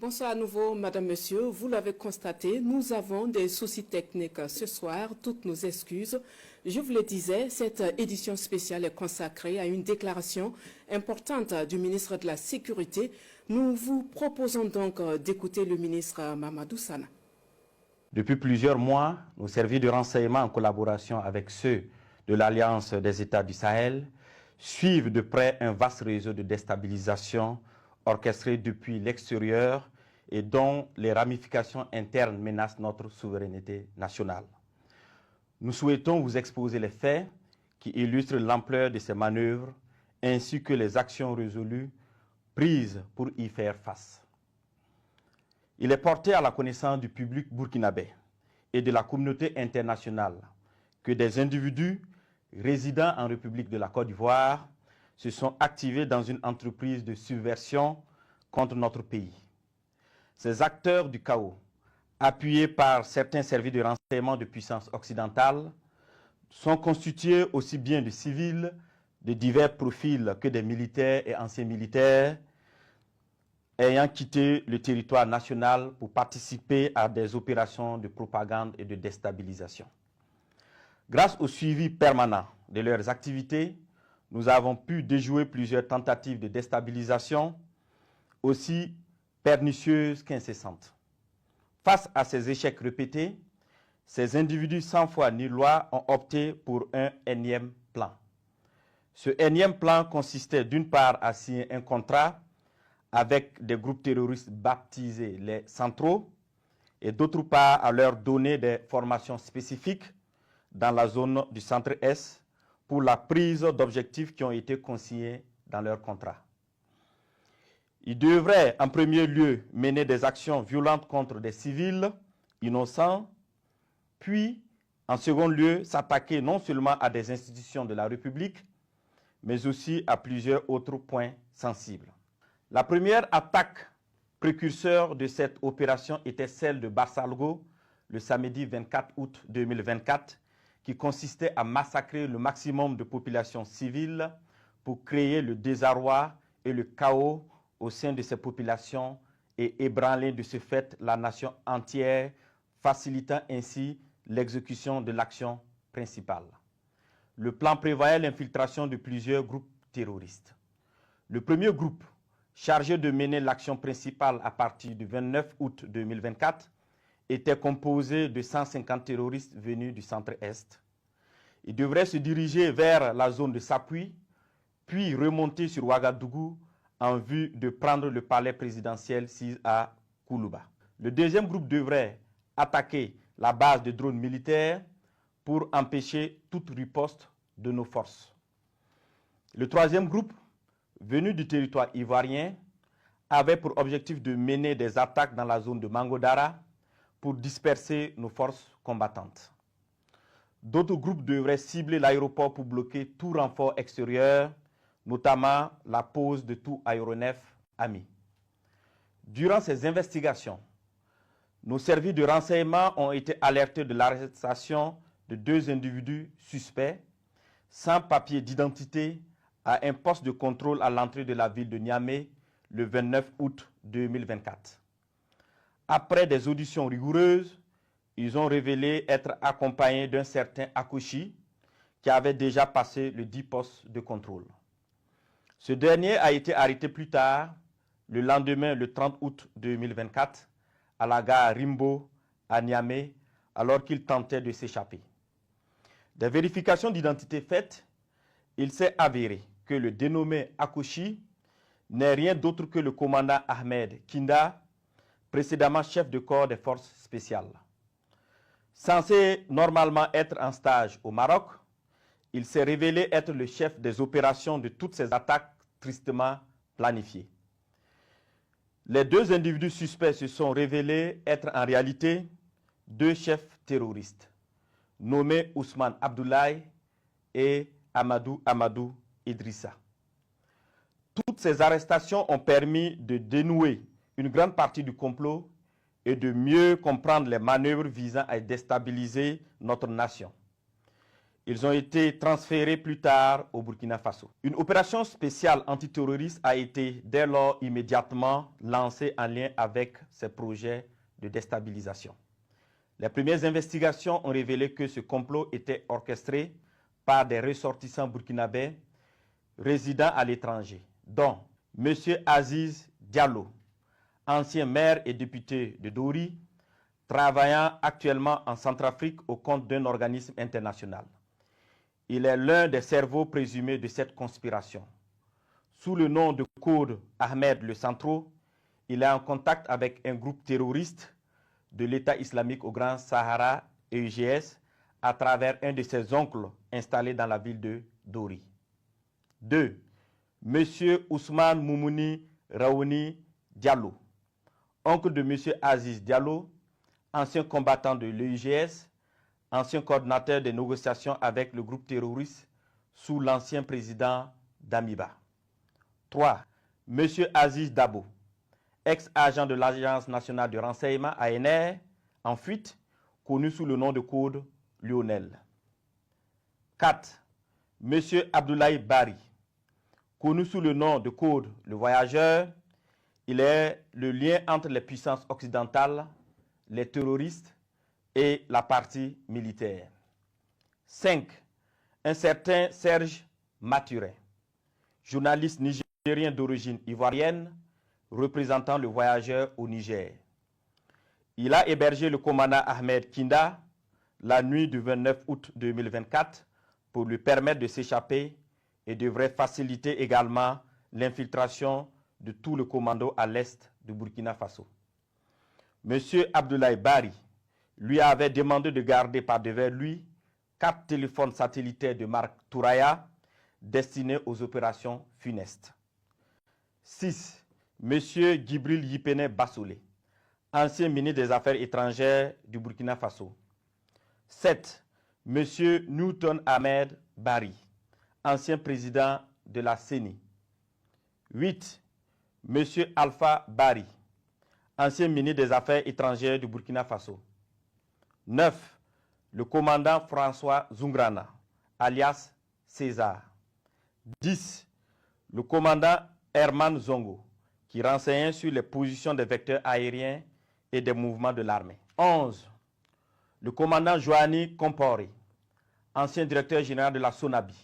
Bonsoir à nouveau, Madame, Monsieur. Vous l'avez constaté, nous avons des soucis techniques ce soir. Toutes nos excuses. Je vous le disais, cette édition spéciale est consacrée à une déclaration importante du ministre de la Sécurité. Nous vous proposons donc d'écouter le ministre Mamadou Sana. Depuis plusieurs mois, nos services de renseignement en collaboration avec ceux de l'Alliance des États du Sahel suivent de près un vaste réseau de déstabilisation orchestré depuis l'extérieur et dont les ramifications internes menacent notre souveraineté nationale. Nous souhaitons vous exposer les faits qui illustrent l'ampleur de ces manœuvres ainsi que les actions résolues prises pour y faire face. Il est porté à la connaissance du public burkinabé et de la communauté internationale que des individus résidant en République de la Côte d'Ivoire se sont activés dans une entreprise de subversion contre notre pays. Ces acteurs du chaos, appuyés par certains services de renseignement de puissance occidentale, sont constitués aussi bien de civils de divers profils que des militaires et anciens militaires ayant quitté le territoire national pour participer à des opérations de propagande et de déstabilisation. Grâce au suivi permanent de leurs activités, nous avons pu déjouer plusieurs tentatives de déstabilisation, aussi pernicieuses qu'incessantes. Face à ces échecs répétés, ces individus sans foi ni loi ont opté pour un énième plan. Ce énième plan consistait d'une part à signer un contrat avec des groupes terroristes baptisés les centraux et d'autre part à leur donner des formations spécifiques dans la zone du centre-est pour la prise d'objectifs qui ont été consignés dans leur contrat. Ils devraient en premier lieu mener des actions violentes contre des civils innocents, puis en second lieu s'attaquer non seulement à des institutions de la République, mais aussi à plusieurs autres points sensibles. La première attaque précurseur de cette opération était celle de Barsalgo le samedi 24 août 2024, qui consistait à massacrer le maximum de populations civiles pour créer le désarroi et le chaos au sein de ces populations et ébranler de ce fait la nation entière, facilitant ainsi l'exécution de l'action principale. Le plan prévoyait l'infiltration de plusieurs groupes terroristes. Le premier groupe, chargé de mener l'action principale à partir du 29 août 2024, était composé de 150 terroristes venus du centre-est. Ils devraient se diriger vers la zone de Sapui, puis remonter sur Ouagadougou en vue de prendre le palais présidentiel situé à Koulouba. Le deuxième groupe devrait attaquer la base de drones militaires pour empêcher toute riposte de nos forces. Le troisième groupe, venu du territoire ivoirien, avait pour objectif de mener des attaques dans la zone de Mangodara pour disperser nos forces combattantes. D'autres groupes devraient cibler l'aéroport pour bloquer tout renfort extérieur, notamment la pose de tout aéronef ami. Durant ces investigations, nos services de renseignement ont été alertés de l'arrestation de 2 individus suspects sans papier d'identité à un poste de contrôle à l'entrée de la ville de Niamey le 29 août 2024. Après des auditions rigoureuses, ils ont révélé être accompagnés d'un certain Akouchi qui avait déjà passé le 10 postes de contrôle. Ce dernier a été arrêté plus tard, le lendemain, le 30 août 2024, à la gare Rimbo, à Niamey, alors qu'il tentait de s'échapper. Des vérifications d'identité faites, il s'est avéré que le dénommé Akouchi n'est rien d'autre que le commandant Ahmed Kinda, précédemment chef de corps des forces spéciales. Censé normalement être en stage au Maroc, il s'est révélé être le chef des opérations de toutes ces attaques tristement planifiées. Les 2 individus suspects se sont révélés être en réalité 2 chefs terroristes, nommés Ousmane Abdoulaye et Amadou Idrissa. Toutes ces arrestations ont permis de dénouer une grande partie du complot et de mieux comprendre les manœuvres visant à déstabiliser notre nation. Ils ont été transférés plus tard au Burkina Faso. Une opération spéciale antiterroriste a été dès lors immédiatement lancée en lien avec ces projets de déstabilisation. Les premières investigations ont révélé que ce complot était orchestré par des ressortissants burkinabés résidant à l'étranger, dont M. Aziz Diallo, ancien maire et député de Dori, travaillant actuellement en Centrafrique au compte d'un organisme international. Il est l'un des cerveaux présumés de cette conspiration. Sous le nom de code Ahmed le Centro, il est en contact avec un groupe terroriste de l'État islamique au Grand Sahara, EIGS, à travers un de ses oncles installé dans la ville de Dori. 2. M. Ousmane Moumouni Raouni Diallo, oncle de M. Aziz Diallo, ancien combattant de l'EIGS, ancien coordinateur des négociations avec le groupe terroriste sous l'ancien président Damiba. 3. M. Aziz Dabo, ex-agent de l'Agence nationale de renseignement ANR, en fuite, connu sous le nom de code Lionel. 4. M. Abdoulaye Bari, connu sous le nom de code Le Voyageur. Il est le lien entre les puissances occidentales, les terroristes et la partie militaire. 5. Un certain Serge Maturin, journaliste nigérien d'origine ivoirienne, représentant Le Voyageur au Niger. Il a hébergé le commandant Ahmed Kinda la nuit du 29 août 2024 pour lui permettre de s'échapper et devrait faciliter également l'infiltration de tout le commando à l'est du Burkina Faso. M. Abdoulaye Bari lui avait demandé de garder par devers lui 4 téléphones satellitaires de marque Touraya destinés aux opérations funestes. 6. M. Djibril Yipene Bassolé, ancien ministre des Affaires étrangères du Burkina Faso. 7. M. Newton Ahmed Bari, ancien président de la CENI. 8. M. Alpha Bari, ancien ministre des Affaires étrangères du Burkina Faso. 9. Le commandant François Zungrana, alias César. 10. Le commandant Herman Zongo, qui renseignait sur les positions des vecteurs aériens et des mouvements de l'armée. 11. Le commandant Joanny Compori, ancien directeur général de la SONABI,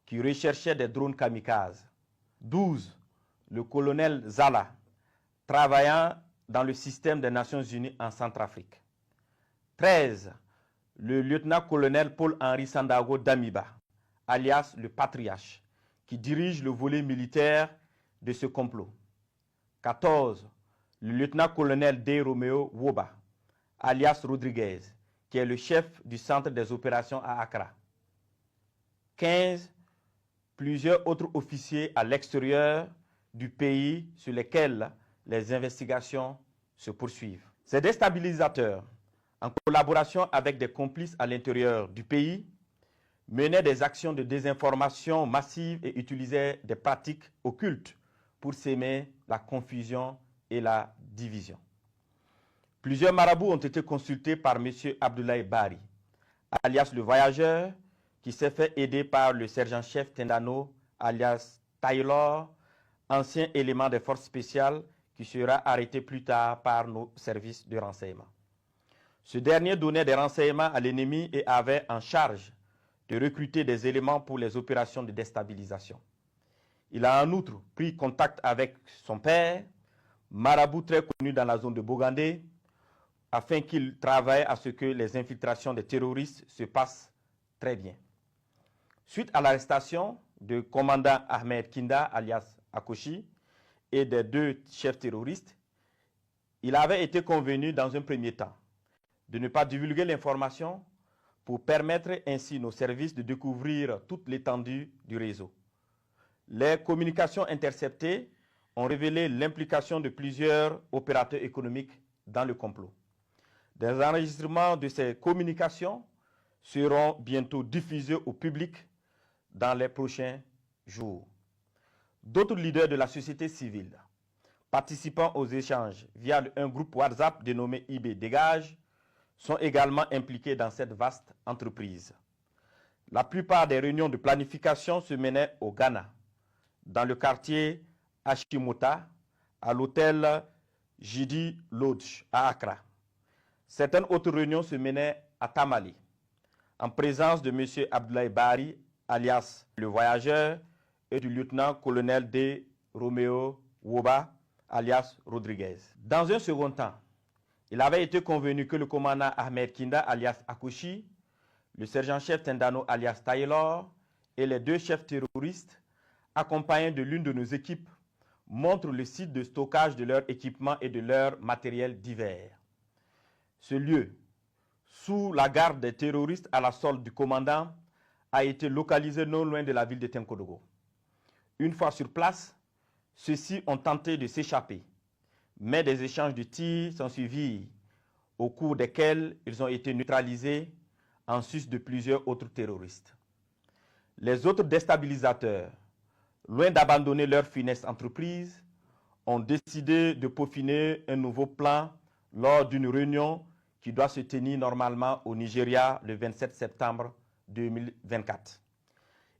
qui recherchait des drones kamikazes. 12. Le colonel Zala, travaillant dans le système des Nations Unies en Centrafrique. 13. Le lieutenant-colonel Paul-Henri Sandago Damiba, alias le Patriarche, qui dirige le volet militaire de ce complot. 14. Le lieutenant-colonel D. Romeo Woba, alias Rodriguez, qui est le chef du centre des opérations à Accra. 15. Plusieurs autres officiers à l'extérieur du pays sur lesquels les investigations se poursuivent. Ces déstabilisateurs, en collaboration avec des complices à l'intérieur du pays, menaient des actions de désinformation massive et utilisaient des pratiques occultes pour s'aimer la confusion et la division. Plusieurs marabouts ont été consultés par M. Abdoulaye Bari, alias le Voyageur, qui s'est fait aider par le sergent-chef Tendano, alias Taylor, ancien élément des forces spéciales qui sera arrêté plus tard par nos services de renseignement. Ce dernier donnait des renseignements à l'ennemi et avait en charge de recruter des éléments pour les opérations de déstabilisation. Il a en outre pris contact avec son père, marabout très connu dans la zone de Bogandé, afin qu'il travaille à ce que les infiltrations des terroristes se passent très bien. Suite à l'arrestation du commandant Ahmed Kinda, alias Akoshi, et des 2 chefs terroristes, il avait été convenu dans un premier temps de ne pas divulguer l'information pour permettre ainsi nos services de découvrir toute l'étendue du réseau. Les communications interceptées ont révélé l'implication de plusieurs opérateurs économiques dans le complot. Des enregistrements de ces communications seront bientôt diffusés au public dans les prochains jours. D'autres leaders de la société civile participant aux échanges via un groupe WhatsApp dénommé IB Dégage sont également impliqués dans cette vaste entreprise. La plupart des réunions de planification se menaient au Ghana, dans le quartier Ashimota, à l'hôtel Jidi Lodge à Accra. Certaines autres réunions se menaient à Tamale, en présence de M. Abdoulaye Bari, alias le voyageur, et du lieutenant-colonel D. Romeo Woba, alias Rodriguez. Dans un second temps, il avait été convenu que le commandant Ahmed Kinda, alias Akouchi, le sergent-chef Tendano, alias Taylor, et les deux chefs terroristes, accompagnés de l'une de nos équipes, montrent le site de stockage de leurs équipements et de leurs matériels divers. Ce lieu, sous la garde des terroristes à la solde du commandant, a été localisé non loin de la ville de Tenkodogo. Une fois sur place, ceux-ci ont tenté de s'échapper, mais des échanges de tirs sont suivis, au cours desquels ils ont été neutralisés en sus de plusieurs autres terroristes. Les autres déstabilisateurs, loin d'abandonner leur funeste entreprise, ont décidé de peaufiner un nouveau plan lors d'une réunion qui doit se tenir normalement au Nigeria le 27 septembre 2024.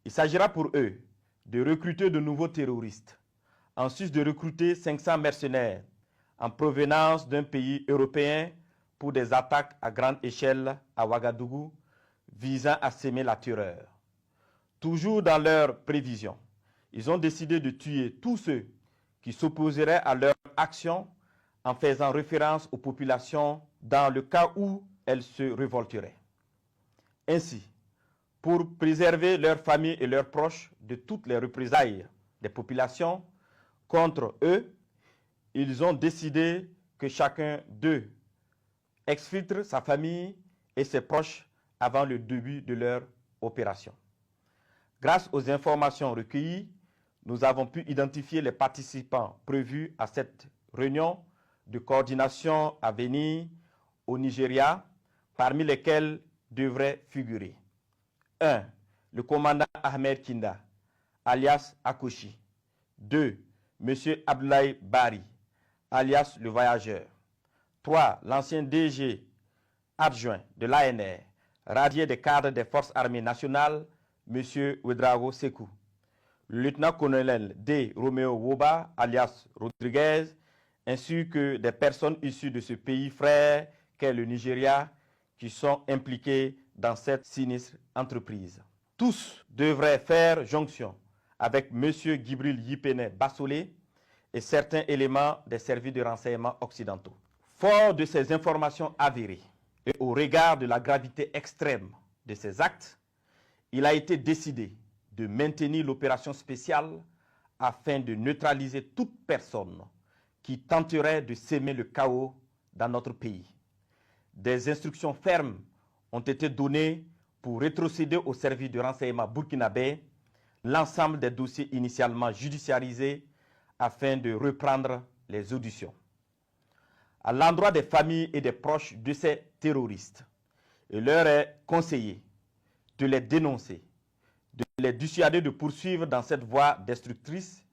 Il s'agira pour eux de recruter de nouveaux terroristes, en sus de recruter 500 mercenaires en provenance d'un pays européen pour des attaques à grande échelle à Ouagadougou visant à semer la terreur. Toujours dans leurs prévisions, ils ont décidé de tuer tous ceux qui s'opposeraient à leur action en faisant référence aux populations dans le cas où elles se révolteraient. Ainsi, pour préserver leurs familles et leurs proches de toutes les représailles des populations contre eux, ils ont décidé que chacun d'eux exfiltre sa famille et ses proches avant le début de leur opération. Grâce aux informations recueillies, nous avons pu identifier les participants prévus à cette réunion de coordination à venir au Nigeria, parmi lesquels devraient figurer 1. Le commandant Ahmed Kinda, alias Akouchi. 2. M. Abdoulaye Bari, alias le voyageur. 3. L'ancien DG adjoint de l'ANR, radié des cadres des forces armées nationales, M. Ouedraogo Sekou. Le lieutenant-colonel D. Romeo Woba, alias Rodriguez, ainsi que des personnes issues de ce pays frère qu'est le Nigeria, qui sont impliquées dans cette sinistre entreprise. Tous devraient faire jonction avec M. Gibril Yipene Bassolé et certains éléments des services de renseignement occidentaux. Fort de ces informations avérées et au regard de la gravité extrême de ces actes, il a été décidé de maintenir l'opération spéciale afin de neutraliser toute personne qui tenterait de semer le chaos dans notre pays. Des instructions fermes ont été données pour rétrocéder au service de renseignement burkinabé l'ensemble des dossiers initialement judiciarisés afin de reprendre les auditions. À l'endroit des familles et des proches de ces terroristes, il leur est conseillé de les dénoncer, de les dissuader de poursuivre dans cette voie destructrice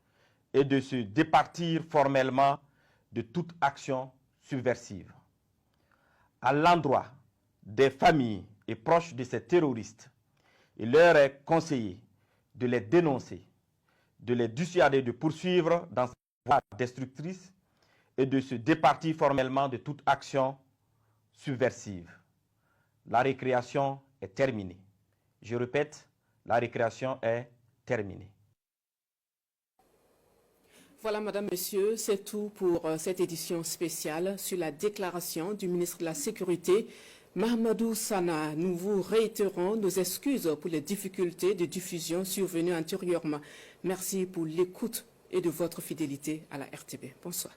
et de se départir formellement de toute action subversive. À l'endroit des familles et proches de ces terroristes, il leur est conseillé de les dénoncer, de les dissuader de poursuivre dans cette voie destructrice et de se départir formellement de toute action subversive. La récréation est terminée. Je répète, la récréation est terminée. Voilà, Madame, Monsieur, c'est tout pour cette édition spéciale sur la déclaration du ministre de la Sécurité, Mahamadou Sana. Nous vous réitérons nos excuses pour les difficultés de diffusion survenues antérieurement. Merci pour l'écoute et de votre fidélité à la RTB. Bonsoir.